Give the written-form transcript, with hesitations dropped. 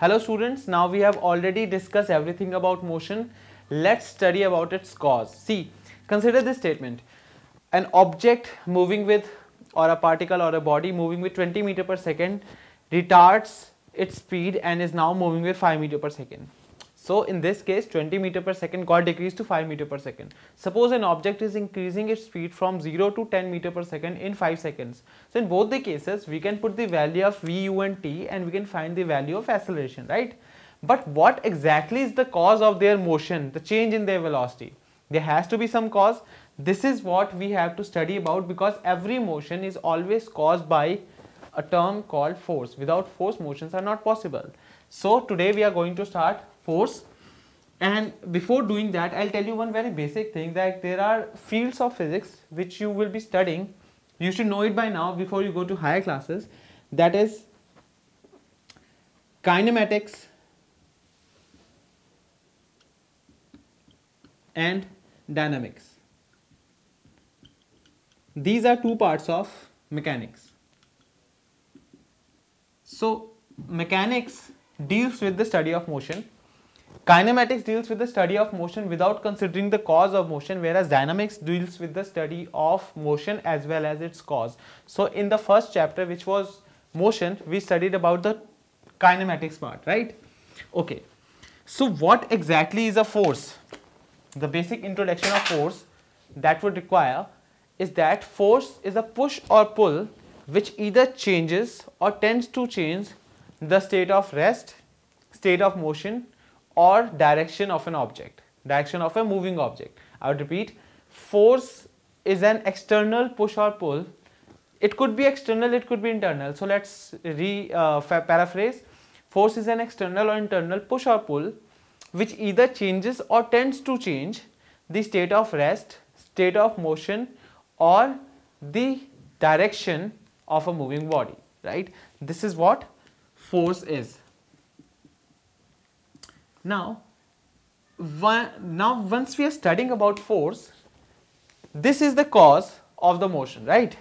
Hello students, now we have already discussed everything about motion. Let's study about its cause. See, consider this statement. An object moving with, or a particle or a body moving with 20 meter per second retards its speed and is now moving with 5 meter per second. So in this case 20 meter per second got decreased to 5 meter per second. Suppose an object is increasing its speed from 0 to 10 meter per second in 5 seconds. So in both the cases we can put the value of v, u and t and we can find the value of acceleration, right? But what exactly is the cause of their motion, the change in their velocity? There has to be some cause. This is what we have to study about, because every motion is always caused by a term called force. Without force, motions are not possible. So today we are going to start force, and before doing that I'll tell you one very basic thing, that there are fields of physics which you will be studying. You should know it by now before you go to higher classes. That is kinematics and dynamics. These are two parts of mechanics. So mechanics deals with the study of motion. Kinematics deals with the study of motion without considering the cause of motion, whereas dynamics deals with the study of motion as well as its cause. So in the first chapter, which was motion, we studied about the kinematics part, right? Okay. So what exactly is a force? The basic introduction of force that would require is that force is a push or pull which either changes or tends to change the state of rest, state of motion, or direction of an object, direction of a moving object. I would repeat, force is an external push or pull. It could be external, it could be internal. So let's paraphrase. Force is an external or internal push or pull which either changes or tends to change the state of rest, state of motion, or the direction of a moving body, right? This is what force is. Now once we are studying about force, this is the cause of the motion, right?